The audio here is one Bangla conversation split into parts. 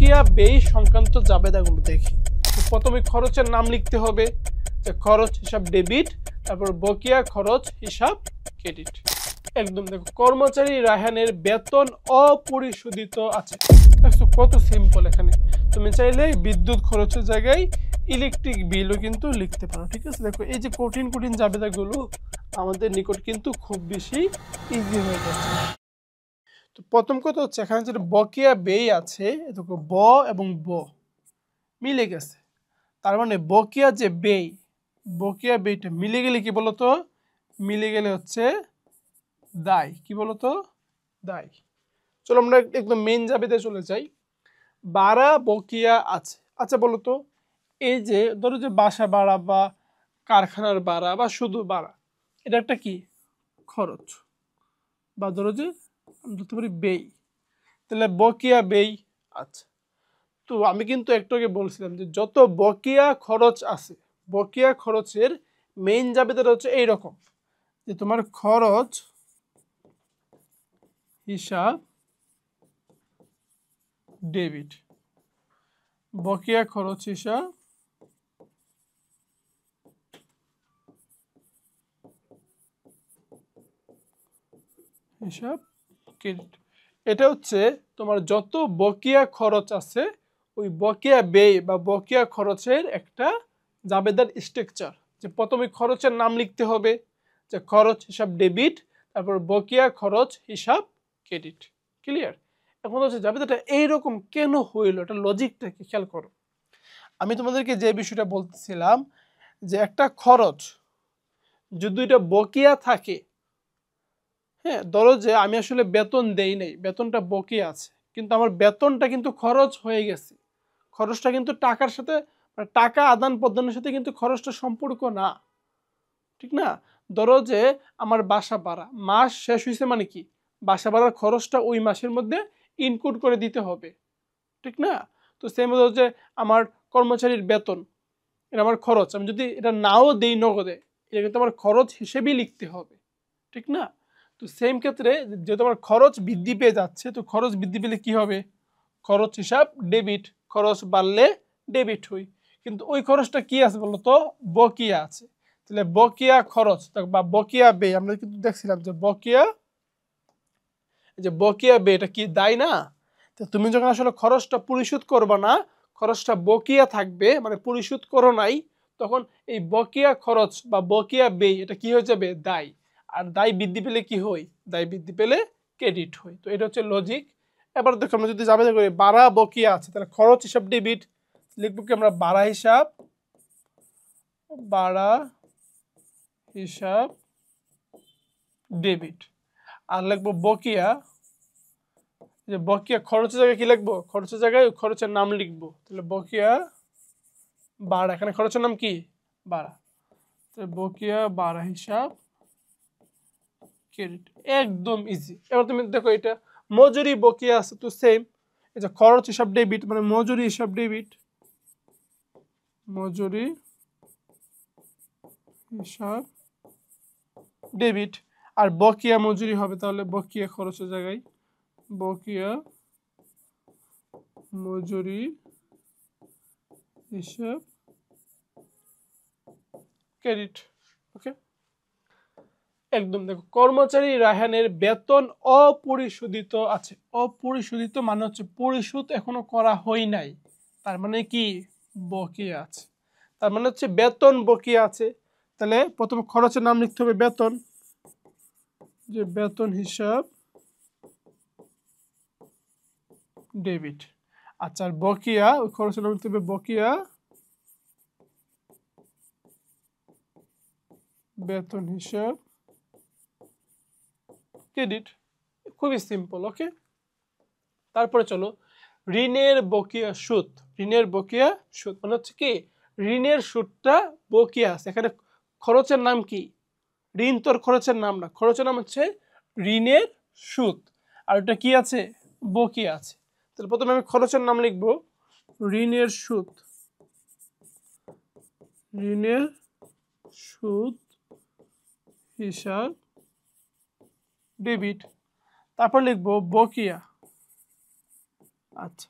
বকেয়া ব্যয় সংক্রান্ত জাবেদাগুলো দেখি। তো প্রথমে খরচের নাম লিখতে হবে, যে খরচ হিসাব ডেবিট, তারপর বকেয়া খরচ হিসাব ক্রেডিট। একদম দেখো, কর্মচারী রায়হানের বেতন অপরিশোধিত আছে। দেখছো কত সিম্পল। এখানে তুমি চাইলে বিদ্যুৎ খরচের জায়গায় ইলেকট্রিক বিলও কিন্তু লিখতে পারো। ঠিক আছে, দেখো এই যে কঠিন কঠিন জাবেদাগুলো আমাদের নিকট কিন্তু খুব বেশি ইজি হয়ে যাচ্ছে। তো প্রথম কথা হচ্ছে, এখানে যেটা বকেয়া ব্যয় আছে, দেখো ব এবং ব মিলে গেছে। তার মানে বকেয়া যে ব্যয়, বকেয়া ব্যয়টা মিলে গেলে কি বলতো, মিলে গেলে হচ্ছে দায়। কি বলতো, দায়। চলো আমরা একদম মেইন জাবেদে চলে যাই। ভাড়া বকেয়া আছে। আচ্ছা বলতো, এই যে ধরো যে বাসা ভাড়া বা কারখানার ভাড়া বা শুধু ভাড়া, এটা একটা কি খরচ, বা ধরো যে ধরতে পারি ব্যয়। তাহলে বকেয়া ব্যয় আছে। তো আমি কিন্তু একটু আগে বলছিলাম যে যত বকেয়া খরচ আছে, বকেয়া খরচের মেইন জাবেদাটা হচ্ছে এইরকম, যে তোমার খরচ হিসাব ডেবিট, বকেয়া খরচ হিসাব ক্রেডিট। এটা হচ্ছে তোমার যত বকেয়া খরচ আছে, ওই বকেয়া ব্যয় বা বকেয়া খরচের একটা জাবেদার স্ট্রাকচার। যে প্রথমে খরচের নাম লিখতে হবে, যে খরচ হিসাব ডেবিট, তারপর বকেয়া খরচ হিসাব ক্রেডিট। ক্লিয়ার? এখন হচ্ছে জাবেদাটা এইরকম কেন হইলো, এটা লজিকটা কি খেয়াল করো। আমি তোমাদেরকে যে বিষয়টা বলতেছিলাম, যে একটা খরচ যদি এটা বকেয়া থাকে, হ্যাঁ ধরো যে আমি আসলে বেতন দেই নাই, বেতনটা বকেয়া আছে, কিন্তু আমার বেতনটা কিন্তু খরচ হয়ে গেছে। খরচটা কিন্তু টাকার সাথে, মানে টাকা আদান প্রদানের সাথে কিন্তু খরচটা সম্পর্ক না, ঠিক না? ধরো যে আমার বাসা ভাড়া মাস শেষ হয়েছে, মানে কি বাসা ভাড়ার খরচটা ওই মাসের মধ্যে ইনক্লুড করে দিতে হবে, ঠিক না? তো সেম ধরো যে আমার কর্মচারীর বেতন, এটা আমার খরচ, আমি যদি এটা নাও দেই নগদে, এটা কিন্তু আমার খরচ হিসেবেই লিখতে হবে, ঠিক না? তো সেম ক্ষেত্রে যেহেতু আমার খরচ বৃদ্ধি পেয়ে যাচ্ছে, তো খরচ বৃদ্ধি পেলে কি হবে, খরচ হিসাব ডেবিট, খরচ বাড়লে ডেবিট হই। কিন্তু ওই খরচটা কি আছে বলতো, বকেয়া আছে। তাহলে বকেয়া খরচ বা বকেয়া ব্যয়, আমরা কিন্তু দেখছিলাম যে বকেয়া, যে বকেয়া ব্যয় এটা কি দায় না? তো তুমি যখন আসলে খরচটা পরিশোধ করবে না, খরচটা বকেয়া থাকবে, মানে পরিশোধ করো নাই, তখন এই বকেয়া খরচ বা বকেয়া ব্যয় এটা কি হয়ে যাবে, দায়। আর দায় বৃদ্ধি পেলে কি হয়, দায় বৃদ্ধি পেলে ক্রেডিট হয়। তো এটা হচ্ছে লজিক। এবার দেখো আমরা যদি যাবে করি ভাড়া বকেয়া আছে, তাহলে খরচ হিসাব ডেবিট, লিখবো কি আমরা ভাড়া হিসাব, ভাড়া হিসাব ডেবিট। আর লিখবো বকেয়া, যে বকেয়া খরচের জায়গায় কি লিখবো, খরচের জায়গায় খরচের নাম লিখবো। তাহলে বকেয়া ভাড়া, এখানে খরচের নাম কি ভাড়া, তাহলে বকেয়া ভাড়া হিসাব ক্রেডিট। একদম ইজি। এবার তুমি দেখো এটা মজুরি বকেয়া আছে, তো সেম, এই যে খরচ হিসাব ডেবিট মানে মজুরি হিসাব ডেবিট, মজুরি হিসাব ডেবিট। আর বকেয়া মজুরি হবে, তাহলে বকেয়া খরচের জায়গায় বকেয়া মজুরি হিসাব ক্রেডিট। ওকে, একদম দেখো, কর্মচারী রায়হানের বেতন অপরিশোধিত আছে। অপরিশোধিত মানে হচ্ছে পরিশোধ এখনো করা হয় নাই, তার মানে কি বকেয়া আছে, তার মানে হচ্ছে বেতন বকেয়া আছে। তাহলে প্রথম খরচের নাম লিখতে হবে বেতন, যে বেতন হিসাব ডেবিট। আচ্ছা, আর বকেয়া, ওই খরচের নাম লিখতে হবে বকেয়া বেতন হিসাব ক্রেডিট। খুবই সিম্পল। ওকে, তারপরে চলো ঋণের বকেয়া সুদ। ঋণের বকেয়া সুদ মানে হচ্ছে কি, ঋণের সুদটা বকেয়া আছে। এখানে খরচের নাম কি, ঋণ তোর খরচের নাম না, খরচের নাম হচ্ছে ঋণের সুদ, আর ওটা কি আছে, বকেয়া আছে। তাহলে প্রথমে আমি খরচের নাম লিখবো ঋণের সুদ, ঋণের সুদ হিসাব ডেবিট। তারপর লিখবো বকেয়া। আচ্ছা,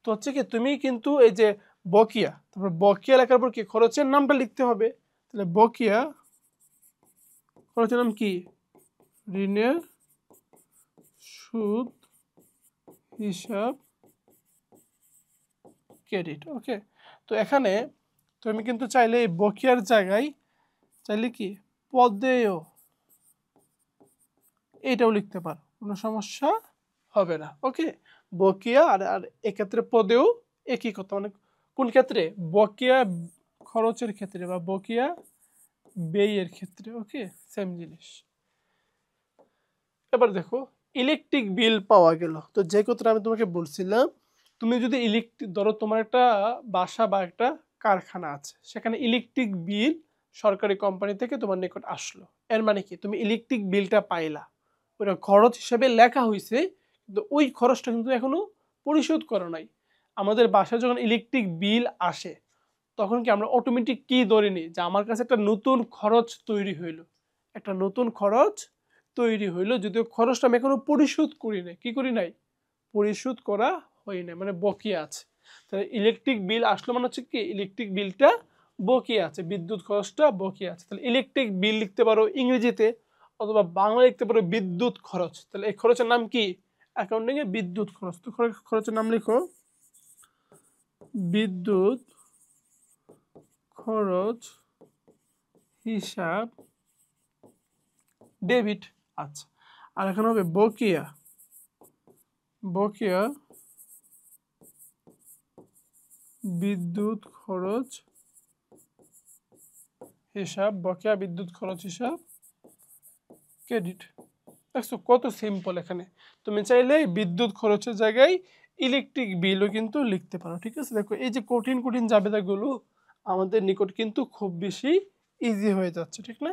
তো হচ্ছে কি তুমি কিন্তু এই যে বকেয়া, তারপর বকেয়া লেখার পর কি খরচের নামটা লিখতে হবে। তাহলে বকেয়া খরচের নাম কি, ঋণের সুদ হিসাব ক্রেডিট। ওকে, তো এখানে তুমি কিন্তু চাইলে এই বকেয়ার জায়গায় চাইলে কি পদেয় এইটাও লিখতে পারো, কোনো সমস্যা হবে না। ওকে, বকেয়া আর আর এক্ষেত্রে পদেও একই কথা, মানে কোন ক্ষেত্রে, বকেয়া খরচের ক্ষেত্রে বা বকেয়া ব্যয়ের ক্ষেত্রে। ওকে, সেম জিনিস। এবার দেখো ইলেকট্রিক বিল পাওয়া গেল। তো যে কথাটা আমি তোমাকে বলছিলাম, তুমি যদি ইলেকট্রিক ধরো তোমার একটা বাসা বা একটা কারখানা আছে, সেখানে ইলেকট্রিক বিল সরকারি কোম্পানি থেকে তোমার নিকট আসলো, এর মানে কি তুমি ইলেকট্রিক বিলটা পাইলা, ওটা খরচ হিসেবে লেখা হয়েছে, কিন্তু ওই খরচটা কিন্তু এখনো পরিশোধ করা নাই। আমাদের বাসায় যখন ইলেকট্রিক বিল আসে তখন কি আমরা অটোমেটিক কি ধরে নিই যে আমার কাছে একটা নতুন খরচ তৈরি হইলো, একটা নতুন খরচ তৈরি হইলো, যদিও খরচটা আমি এখনো পরিশোধ করি নাই, কি করি নাই, পরিশোধ করা হয় নাই, মানে বকেয়া আছে। তাহলে ইলেকট্রিক বিল আসলো মানে হচ্ছে কি ইলেকট্রিক বিলটা বকেয়া আছে, বিদ্যুৎ খরচটা বকেয়া আছে। তাহলে ইলেকট্রিক বিল লিখতে পারো ইংরেজিতে, অথবা বাংলা লিখতে পারো বিদ্যুৎ খরচ। তাহলে এই খরচের নাম কি, অ্যাকাউন্টিং এ বিদ্যুৎ খরচ। তো খরচের নাম লিখো বিদ্যুৎ খরচ হিসাব ডেবিট। আচ্ছা, আর এখানে হবে বকেয়া, বকেয়া বিদ্যুৎ খরচ হিসাব, বকেয়া বিদ্যুৎ খরচ হিসাব ক্রেডিট। দেখছো কত সিম্পল। এখানে তুমি চাইলে বিদ্যুৎ খরচের জায়গায় ইলেকট্রিক বিলও কিন্তু লিখতে পারো। ঠিক আছে, দেখো এই যে কঠিন কঠিন জাবেদাগুলো আমাদের নিকট কিন্তু খুব বেশি ইজি হয়ে যাচ্ছে, ঠিক না?